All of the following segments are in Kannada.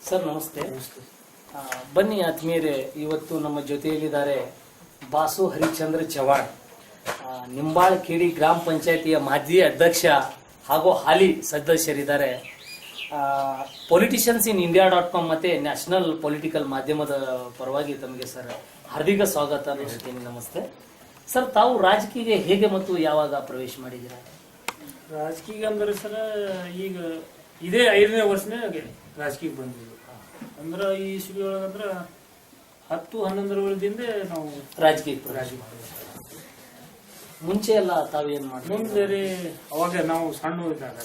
ಸರ್ ನಮಸ್ತೆ. ಬನ್ನಿ ಆತ್ಮೀಯರೇ, ಇವತ್ತು ನಮ್ಮ ಜೊತೆಯಲ್ಲಿದ್ದಾರೆ ಬಾಸು ಹರಿಚಂದ್ರ ಚವಾಣ್, ನಿಂಬಾಳ ಕೇಡಿ ಗ್ರಾಮ ಪಂಚಾಯತಿಯ ಮಾಜಿ ಅಧ್ಯಕ್ಷ ಹಾಗೂ ಹಾಲಿ ಸದಸ್ಯರಿದ್ದಾರೆ. ಪೊಲಿಟಿಷಿಯನ್ಸ್ ಇನ್ ಇಂಡಿಯಾ.com ಮತ್ತೆ ನ್ಯಾಷನಲ್ ಪೊಲಿಟಿಕಲ್ ಮಾಧ್ಯಮದ ಪರವಾಗಿ ತಮಗೆ ಸರ್ ಹಾರ್ದಿಕ ಸ್ವಾಗತ. ನಮಸ್ತೆ ಸರ್, ತಾವು ರಾಜಕೀಯ ಹೇಗೆ ಮತ್ತು ಯಾವಾಗ ಪ್ರವೇಶ ಮಾಡಿದ್ದೀರಾ? ರಾಜಕೀಯ ಅಂದ್ರೆ ಸರ್ ಈಗ ಇದೇ 5ನೇ ವರ್ಷನೇ ರಾಜಕೀಯಕ್ಕೆ ಬಂದಿದ್ದು. ಅಂದ್ರೆ ಈ ಇಸ್ವಿ ಒಳಗಂದ್ರ 10-11 ವರ್ಷದಿಂದ ನಾವು ರಾಜಕೀಯ ಮುಂಚೆ ಎಲ್ಲ ತಾವೇನ್ ಮಾಡಿ ಮುಂದೆ ಅವಾಗ ನಾವು ಸಣ್ಣ ಇದ್ದಾಗ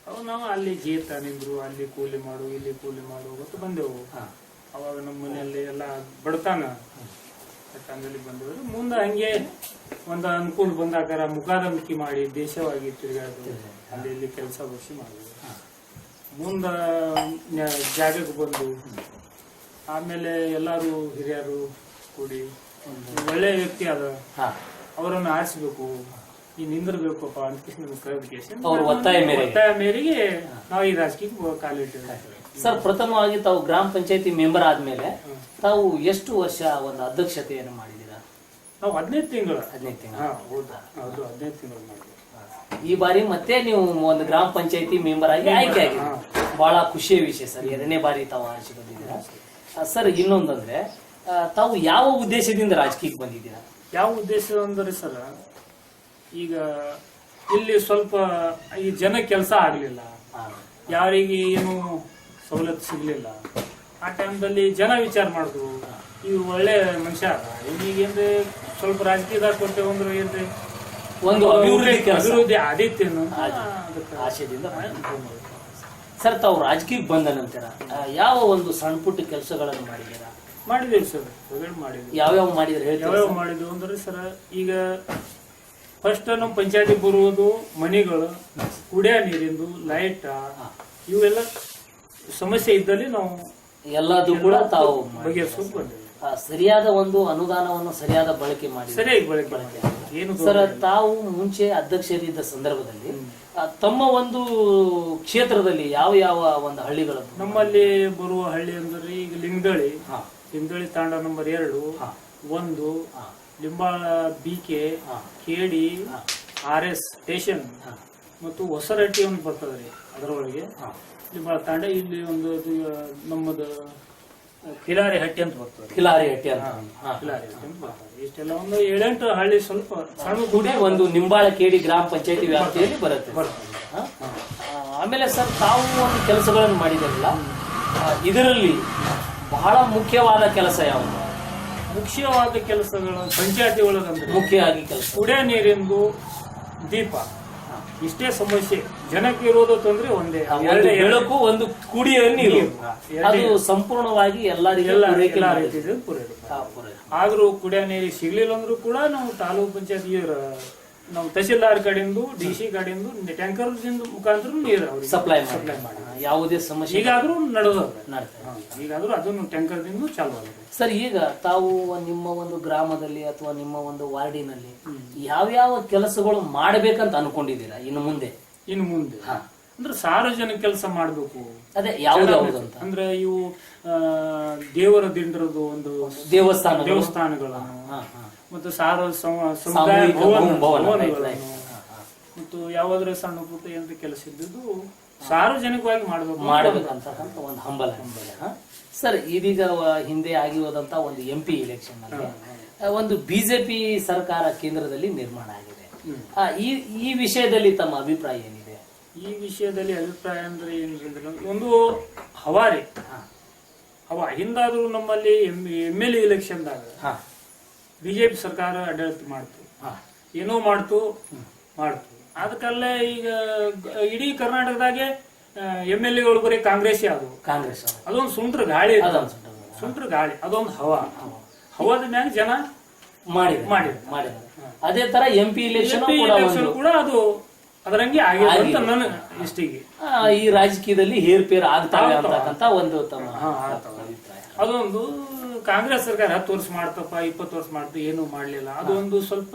ಅವಾಗ ನಾವು ಅಲ್ಲಿ ಜೀತ ನಿಂದ್ರು, ಅಲ್ಲಿ ಕೂಲಿ ಮಾಡು ಇಲ್ಲಿ ಕೂಲಿ ಮಾಡು ಗೊತ್ತು ಬಂದೆವು. ಅವಾಗ ನಮ್ಮ ಮನೆಯಲ್ಲಿ ಎಲ್ಲ ಬಡತಾನ ಟೈಮಲ್ಲಿ ಬಂದವರು. ಮುಂದೆ ಹಂಗೆ ಒಂದು ಅನುಕೂಲ ಬಂದಾಕಾರ ಮುಖಾದಂಬಿಕೆ ಮಾಡಿ ದೇಶವಾಗಿ ತಿರುಗಾಡೋದು, ಅಲ್ಲಿ ಇಲ್ಲಿ ಕೆಲಸ ಬಗ್ಸಿ ಮಾಡಿದ್ರು. ಮುಂದ ಜಾಗಕ್ಕೆ ಬಂದು ಆಮೇಲೆ ಎಲ್ಲಾರು ಹಿರಿಯರು ಕೂಡಿ ಒಳ್ಳೆ ವ್ಯಕ್ತಿ ಅದ, ಅವರನ್ನು ಆರಿಸಬೇಕು, ಈ ನಿಂದಿರ್ಬೇಕಪ್ಪ ಅಂತ ಅವ್ರ ಒತ್ತಾಯ ಮೇರೆಗೆ ನಾವು ಈ ರಾಜಕೀಯಕ್ಕೆ ಕಾಲಿಟ್ಟಿದ್ದೇವೆ. ಸರ್, ಪ್ರಥಮವಾಗಿ ತಾವು ಗ್ರಾಮ ಪಂಚಾಯತಿ ಮೆಂಬರ್ ಆದ್ಮೇಲೆ ತಾವು ಎಷ್ಟು ವರ್ಷ ಒಂದು ಅಧ್ಯಕ್ಷತೆಯನ್ನು ಮಾಡಿದ್ದೀರಾ? ನಾವು 15 ತಿಂಗಳು. 15 ತಿಂಗಳು. ಹೌದಾ? ಹೌದು, 15 ತಿಂಗಳು ಮಾಡಿದ್ವಿ. ಈ ಬಾರಿ ಮತ್ತೆ ನೀವು ಒಂದು ಗ್ರಾಮ ಪಂಚಾಯತಿ ಮೆಂಬರ್ ಆಗಿ ಆಯ್ಕೆ ಆಗಿದೆ. ಬಹಳ ಖುಷಿಯ ವಿಷಯ ಸರ್. 2ನೇ ಬಾರಿ ತಾವು ಆರಿಸಿ ಬಂದಿದ್ದೀರಾ. ಸರ್, ಇನ್ನೊಂದಂದ್ರೆ ತಾವು ಯಾವ ಉದ್ದೇಶದಿಂದ ರಾಜಕೀಯಕ್ಕೆ ಬಂದಿದ್ದೀರಾ? ಯಾವ ಉದ್ದೇಶ ಅಂದ್ರೆ ಸರ್, ಈಗ ಇಲ್ಲಿ ಸ್ವಲ್ಪ ಈ ಜನ ಕೆಲಸ ಆಗ್ಲಿಲ್ಲ, ಯಾರಿಗೆ ಏನು ಸವಲತ್ತು ಸಿಗ್ಲಿಲ್ಲ. ಆ ಟೈಮ್ದಲ್ಲಿ ಜನ ವಿಚಾರ ಮಾಡಿದ್ರು, ಇವ್ರು ಒಳ್ಳೆ ಮನುಷ್ಯ ಅದ, ಈಗೇನ್ರಿ ಸ್ವಲ್ಪ ರಾಜಕೀಯದಾಗ ಕೊಟ್ಟೆ ಅಂದ್ರೆ ಏನ್ರಿ ಒಂದು ಅಭಿವೃದ್ಧಿ ಆದಿತ್ಯ ಆಶಯದಿಂದ. ಸರ್, ತಾವು ರಾಜಕೀಯಕ್ಕೆ ಬಂದ ನಂತರ ಯಾವ ಒಂದು ಸಣ್ಣ ಪುಟ್ಟ ಕೆಲಸಗಳನ್ನು ಮಾಡಿದ್ದೀರಾ? ಮಾಡಿದೇವಿ ಸರ್, ಮಾಡಿದ್ವಿ. ಯಾವ್ಯಾವ ಮಾಡಿದ್ರೆ ಯಾವ್ಯಾವ ಮಾಡಿದ್ವಿ ಅಂದ್ರೆ ಸರ್, ಈಗ ಫಸ್ಟ್ ನಮ್ಮ ಪಂಚಾಯತಿ ಬರುವುದು ಮನೆಗಳು, ಕುಡಿಯೋ ನೀರಿಂದು, ಲೈಟ್, ಇವೆಲ್ಲ ಸಮಸ್ಯೆ ಇದ್ದಲ್ಲಿ ನಾವು ಎಲ್ಲದೂ ಕೂಡ ತಾವು ಬಗೆಹರಿಸೋಕೆ ಬಂದಿವಿ. ಸರಿಯಾದ ಒಂದು ಅನುದಾನವನ್ನು ಸರಿಯಾದ ಬಳಕೆ ಮಾಡಿ ಸರಿಯಾಗಿ ಬಳಕೆ ಏನು ಸರ್, ತಾವು ಮುಂಚೆ ಅಧ್ಯಕ್ಷರಿದ್ದ ಸಂದರ್ಭದಲ್ಲಿ ತಮ್ಮ ಒಂದು ಕ್ಷೇತ್ರದಲ್ಲಿ ಯಾವ ಯಾವ ಒಂದು ಹಳ್ಳಿಗಳು ನಮ್ಮಲ್ಲಿ ಬರುವ ಹಳ್ಳಿ ಅಂದ್ರೆ ಈಗ ಲಿಂಗದಳಿ ತಾಂಡ ನಂಬರ್ 2, 1 ಲಿಂಬಾಳ ಬಿಕೆ, ಕೇಡಿ, RS ಸ್ಟೇಷನ್ ಮತ್ತು ಹೊಸರಟ್ಟಿ ಒಂದು ಬರ್ತದ್ರಿ. ಅದರೊಳಗೆ ಲಿಂಬಾಳ ತಾಂಡ, ಇಲ್ಲಿ ಒಂದು ನಮ್ಮದು ಕಿಲಾರಿ ಹಟ್ಟಿ ಅಂತ ಬರ್ತದೆ. ಕಿಲಾರಿ ಹಟ್ಟಿ ಅಂತ ಬರ್ತದೆ. ಇಷ್ಟೆಲ್ಲ ಒಂದು 7-8 ಹಳ್ಳಿ ಸ್ವಲ್ಪ ಸಣ್ಣ ಕೂಡಿ ಒಂದು ನಿಂಬಾಳ ಕೇಡಿ ಗ್ರಾಮ ಪಂಚಾಯತಿ ವ್ಯಾಪ್ತಿಯಲ್ಲಿ ಬರುತ್ತೆ. ಆಮೇಲೆ ಸರ್, ತಾವು ಒಂದು ಕೆಲಸಗಳನ್ನು ಮಾಡಿದಾರಲ್ಲ, ಇದರಲ್ಲಿ ಬಹಳ ಮುಖ್ಯವಾದ ಕೆಲಸ ಯಾವುದು? ಮುಖ್ಯವಾದ ಕೆಲಸಗಳು ಪಂಚಾಯತಿ ಒಳಗಂದ್ರೆ ಮುಖ್ಯವಾಗಿ ಕೆಲಸ ಕುಡಿಯೋ ನೀರಿಂದು ದೀಪ, ಇಷ್ಟೇ ಸಮಸ್ಯೆ. ಜನಕ್ಕೆ ಇರೋದು ತೊಂದ್ರೆ ಒಂದೇ, ಹೇಳಕ್ಕೂ ಒಂದು ಕುಡಿಯೋ ನೀರು, ಅದು ಸಂಪೂರ್ಣವಾಗಿ ಎಲ್ಲರಿಗೂ ಆದ್ರೂ ಕುಡಿಯೋ ನೀರು ಸಿಗ್ಲಿಲ್ಲ ಅಂದ್ರೂ ಕೂಡ ನಾವು ತಾಲೂಕು ಪಂಚಾಯತಿ ನಾವು ತಹಶೀಲ್ದಾರ್ ಕಡೆಯಿಂದ DC ಕಡೆಯಿಂದ ಟ್ಯಾಂಕರ್ ಮುಖಾಂತರ ನೀರು ಸಪ್ಲೈ ಮಾಡಿ ಯಾವುದೇ ಸಮಸ್ಯೆ ಈಗಾದ್ರೂ ಈಗಾದ್ರೂ ಅದನ್ನು ಟ್ಯಾಂಕರ್ದಿಂದ ಚಾಲು ಆಗಿದೆ. ಸರ್, ಈಗ ತಾವು ನಿಮ್ಮ ಒಂದು ಗ್ರಾಮದಲ್ಲಿ ಅಥವಾ ನಿಮ್ಮ ಒಂದು ವಾರ್ಡಿನಲ್ಲಿ ಯಾವ್ಯಾವ ಕೆಲಸಗಳು ಮಾಡ್ಬೇಕಂತ ಅನ್ಕೊಂಡಿದ್ದೀರಾ ಇನ್ನು ಮುಂದೆ? ಅಂದ್ರೆ ಸಾರ್ವಜನಿಕ ಕೆಲಸ ಮಾಡ್ಬೇಕು. ಅದೇ ಯಾವ್ದಾವ್ದಂತ ಅಂದ್ರೆ ಇವು ದೇವರ ದಿಂಡ್ರದ್ದು ಒಂದು ದೇವಸ್ಥಾನಗಳನ್ನು ಮತ್ತು ಸಮುದಾಯ ಭವನಗಳನ್ನು ಮತ್ತು ಯಾವಾದ್ರೂ ಸಣ್ಣ ಪುಟ್ಟ ಏನಾದ್ರು ಕೆಲಸ ಇದ್ದು ಸಾರ್ವಜನಿಕವಾಗಿ ಮಾಡಬೇಕಂತಕ್ಕಂಥ ಒಂದು ಹಂಬಲ. ಸರ್, ಇದೀಗ ಹಿಂದೆ ಆಗಿ ಹೋದಂತ ಒಂದು MP ಇಲೆಕ್ಷನ್ ನಲ್ಲಿ ಒಂದು BJP ಸರ್ಕಾರ ಕೇಂದ್ರದಲ್ಲಿ ನಿರ್ಮಾಣ ಆಗಿದೆ. ಈ ವಿಷಯದಲ್ಲಿ ತಮ್ಮ ಅಭಿಪ್ರಾಯ ಏನಿದೆ? ಈ ವಿಷಯದಲ್ಲಿ ಅಭಿಪ್ರಾಯ ಅಂದ್ರೆ ಏನಿಲ್ಲ, ಒಂದು ಹವಾರಿ ಹವಾ ಹಿಂದಾದ್ರೂ ನಮ್ಮಲ್ಲಿ MLA ಇಲೆಕ್ಷನ್ದಾಗ BJP ಸರ್ಕಾರ ಆಡಳಿತ ಮಾಡ್ತು, ಏನೋ ಮಾಡ್ತು. ಅದಕ್ಕಲ್ಲೇ ಈಗ ಇಡೀ ಕರ್ನಾಟಕದಾಗೆ MLAಗಳು ಬರೀ ಕಾಂಗ್ರೆಸ್ ಅದೊಂದು ಸುಂಟ್ರ ಗಾಳಿ, ಅದೊಂದು ಹವಾದ ಮ್ಯಾಗ ಜನ ಮಾಡಿದ. ಅದೇ ತರ MP ಇಲೆಕ್ಷನ್ ಕೂಡ ಅದು ಅದರಂಗೆ ಆಗಿದೆ ಅಂತ ನನ್ನ ಇಷ್ಟಿಗೆ. ಈ ರಾಜಕೀಯದಲ್ಲಿ ಹೇರ್ಪೇರ್ ಆಗ್ತಾವೆ ಅಂತಕ್ಕಂತ ಒಂದು ತಮ್ಮ ಅಭಿಪ್ರಾಯ. ಅದೊಂದು ಕಾಂಗ್ರೆಸ್ ಸರ್ಕಾರ 10 ವರ್ಷ ಮಾಡ್ತಪ್ಪ, 20 ವರ್ಷ ಮಾಡ್ತು, ಏನು ಮಾಡ್ಲಿಲ್ಲ. ಅದೊಂದು ಸ್ವಲ್ಪ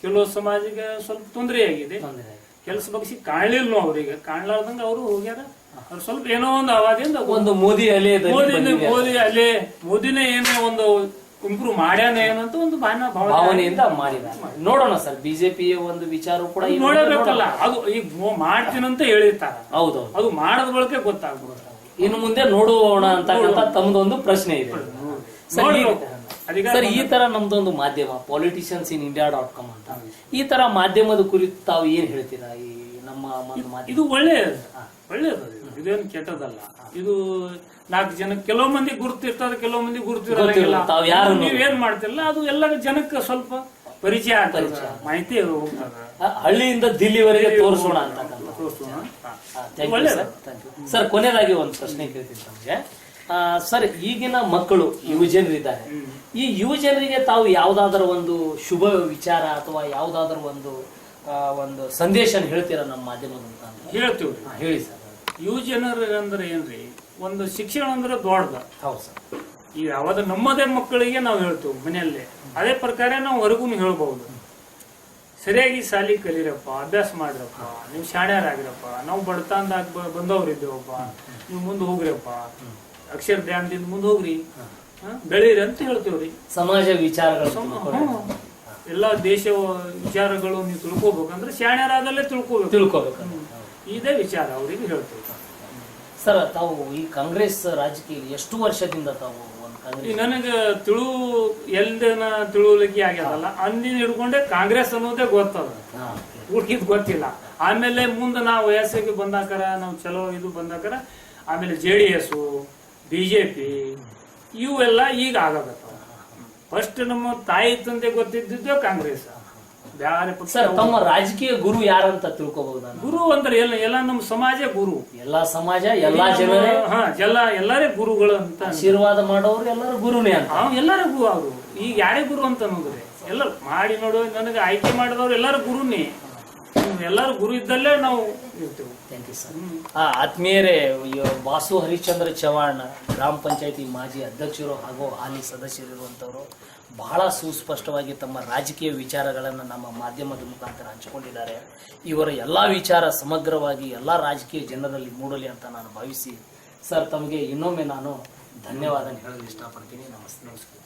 ಕೆಲವು ಸಮಾಜಿಗೆ ಸ್ವಲ್ಪ ತೊಂದರೆ ಆಗಿದೆ. ಕೆಲಸ ಬಗ್ಸಿ ಕಾಣಲಿಲ್ಲ ಅವ್ರಿಗೆ, ಕಾಣ್ಲಾರ್ದಂಗ ಅವರು ಹೋಗ್ಯಾರ. ಅವ್ರು ಸ್ವಲ್ಪ ಏನೋ ಒಂದು ಅವಧಿಯಿಂದ ಒಂದು ಮೋದಿ ಮೋದಿ ಅಲೆ ಮೋದಿನೇ ಏನೋ ಒಂದು ಇಂಪ್ರೂವ್ ಮಾಡ್ಯಾನ ಏನಂತ ಒಂದು ಭಾವನೆಯಿಂದ ಮಾಡಿದ್ದಾರೆ. ನೋಡೋಣ ಸರ್, ಬಿಜೆಪಿಯ ಒಂದು ವಿಚಾರ ಕೂಡ ನೋಡಬೇಕಲ್ಲ. ಅದು ಈಗ ಮಾಡ್ತೀನಂತ ಹೇಳಿರ್ತಾರ, ಹೌದೌದು, ಅದು ಮಾಡದ ಬಳಕೆ ಗೊತ್ತಾಗ್ಬಿಡುತ್ತೆ. ಇನ್ನು ಮುಂದೆ ನೋಡೋಣ ಅಂತಕ್ಕಂಥ ತಮ್ಮದೊಂದು ಪ್ರಶ್ನೆ ಇದೆ. ಸರ್, ಈ ತರ ನಮ್ದೊಂದು ಮಾಧ್ಯಮ ಪಾಲಿಟಿಷಿಯನ್ಸ್ ಇನ್ India.com ಅಂತ, ಈ ತರ ಮಾಧ್ಯಮದ ಕುರಿತು ತಾವು ಏನ್ ಹೇಳ್ತೀರಾ? ಈ ನಮ್ಮ ಇದು ಒಳ್ಳೆಯದು, ಇದೇನು ಕೆಟ್ಟದಲ್ಲ. ಇದು 4 ಜನ, ಕೆಲವು ಮಂದಿ ಗುರುತಿರ್ತಾರೆ, ಕೆಲವು ಮಂದಿ ಗುರುತಿರಲ್ಲ. ನೀವೇನ್ ಮಾಡ್ತಿರಲ್ಲ ಅದು ಎಲ್ಲ ಜನಕ್ಕೆ ಸ್ವಲ್ಪ ಪರಿಚಯ ಆಗ್ತದೆ, ಮಾಹಿತಿ ಹೋಗ್ತದೆ. ಹಳ್ಳಿಯಿಂದ ದಿಲ್ಲಿವರೆಗೆ ತೋರಿಸೋಣ ಅಂತ. ಸರ್, ಕೊನೆಯದಾಗಿ ಒಂದು ಪ್ರಶ್ನೆ ಕೇಳ್ತೀನಿ ತಮಗೆ. ಸರ್, ಈಗಿನ ಮಕ್ಕಳು ಯುವಜನರಿದ್ದಾರೆ, ಈ ಯುವಜನರಿಗೆ ತಾವು ಯಾವ್ದಾದ್ರು ಒಂದು ಶುಭ ವಿಚಾರ ಅಥವಾ ಯಾವ್ದಾದ್ರು ಒಂದು ಸಂದೇಶ ಹೇಳ್ತೀರಾ ನಮ್ಮ ಮಾಧ್ಯಮದ ಅಂತ? ಹೇಳ್ತೀವಿ. ಹೇಳಿ ಸರ್. ಯುವಜನರಂದ್ರೆ ಏನ್ರಿ, ಒಂದು ಶಿಕ್ಷಣ ಅಂದ್ರೆ ದೊಡ್ಡದ. ಹೌದು ಸರ್. ಈಗ ಅವಾಗ ನಮ್ಮದೇ ಮಕ್ಕಳಿಗೆ ನಾವು ಹೇಳ್ತೇವೆ ಮನೆಯಲ್ಲೇ, ಅದೇ ಪ್ರಕಾರ ನಾವು ಹೊರಗೂ ಹೇಳ್ಬಹುದು. ಸರಿಯಾಗಿ ಶಾಲಿ ಕಲೀರಪ್ಪ, ಅಭ್ಯಾಸ ಮಾಡ್ರಪ್ಪ, ನೀವು ಶಾಣ್ಯರಾಗಿರಪ್ಪ, ನಾವು ಬಡತನದಾಗ ಬಂದವ್ರಿದ್ದೇವಪ್ಪ, ನೀವು ಮುಂದೆ ಹೋಗ್ರಪ್ಪ, ಅಕ್ಷರ ಧ್ಯಾನದಿಂದ ಮುಂದೆ ಹೋಗ್ರಿ, ಬೆಳೀರಿ ಅಂತ ಹೇಳ್ತೇವ್ರಿ. ಸಮಾಜ ವಿಚಾರಗಳು, ಎಲ್ಲ ದೇಶ ವಿಚಾರಗಳು ನೀವು ತಿಳ್ಕೊಬೇಕಂದ್ರೆ ಶಾಣ್ಯರಾದಲ್ಲೇ ತಿಳ್ಕೋಬೇಕು. ಇದೇ ವಿಚಾರ ಅವ್ರಿಗೆ ಹೇಳ್ತೇವೆ. ಸರ್, ತಾವು ಈ ಕಾಂಗ್ರೆಸ್ ರಾಜಕೀಯ ಎಷ್ಟು ವರ್ಷದಿಂದ ತಾವು ನನಗೆ ತಿಳುವಳಿಕೆ ಆಗ್ಯದಲ್ಲ, ಅಂದಿನ ಹಿಡ್ಕೊಂಡೆ ಕಾಂಗ್ರೆಸ್ ಅನ್ನೋದೇ ಗೊತ್ತದ, ಹುಡುಕಿದ್ ಗೊತ್ತಿಲ್ಲ. ಆಮೇಲೆ ಮುಂದೆ ನಾವು ವಯಸ್ಸಿಗೆ ಬಂದಾಕರ, ನಾವು ಚಲೋ ಇದು ಬಂದಾಕರ, ಆಮೇಲೆ JDS, BJP ಇವೆಲ್ಲ ಈಗ ಆಗಕತ್ತಾವ. ಫಸ್ಟ್ ನಮ್ಮ ತಾಯಿ ತಂದೆ ಗೊತ್ತಿದ್ದಿದ್ದು ಕಾಂಗ್ರೆಸ್. ಬ್ಯಾರೆ ಪಕ್ಷ. ತಮ್ಮ ರಾಜಕೀಯ ಗುರು ಯಾರಂತ ತಿಳ್ಕೋಬಹುದಾ? ಗುರು ಅಂದ್ರೆ ಎಲ್ಲ ನಮ್ಮ ಸಮಾಜ ಗುರು, ಎಲ್ಲಾ ಸಮಾಜ, ಎಲ್ಲಾ ಜನರೇ, ಎಲ್ಲರೇ ಗುರುಗಳು ಅಂತ. ಆಶೀರ್ವಾದ ಮಾಡೋರು ಎಲ್ಲರೂ ಗುರುನೇ ಅಂತ. ಎಲ್ಲರೂ ಗುರು. ಅವರು ಈಗ ಯಾರೇ ಗುರು ಅಂತ ನೋಡ್ರಿ, ಎಲ್ಲ ಮಾಡಿ ನೋಡು, ನನಗೆ ಆಯ್ಕೆ ಮಾಡಿದವ್ರು ಎಲ್ಲರೂ ಗುರುನೇ. ಎಲ್ಲರೂ ಗುರು ಇದ್ದಲ್ಲೇ ನಾವು ಇರ್ತೇವೆ. Thank you sir. ಆತ್ಮೀಯರೇ, ವಾಸು ಹರಿಶ್ಚಂದ್ರ ಚವಾಣ್ ಗ್ರಾಮ ಪಂಚಾಯತಿ ಮಾಜಿ ಅಧ್ಯಕ್ಷರು ಹಾಗೂ ಹಾಲಿ ಸದಸ್ಯರಿರುವಂತವರು ಬಹಳ ಸುಸ್ಪಷ್ಟವಾಗಿ ತಮ್ಮ ರಾಜಕೀಯ ವಿಚಾರಗಳನ್ನು ನಮ್ಮ ಮಾಧ್ಯಮದ ಮುಖಾಂತರ ಹಂಚಿಕೊಂಡಿದ್ದಾರೆ. ಇವರ ಎಲ್ಲಾ ವಿಚಾರ ಸಮಗ್ರವಾಗಿ ಎಲ್ಲ ರಾಜಕೀಯ ಜನರಲ್ಲಿ ಮೂಡಲಿ ಅಂತ ನಾನು ಭಾವಿಸಿ, ಸರ್, ತಮಗೆ ಇನ್ನೊಮ್ಮೆ ನಾನು ಧನ್ಯವಾದ ಹೇಳಲು ಇಷ್ಟಪಡ್ತೀನಿ. ನಮಸ್ಕಾರ.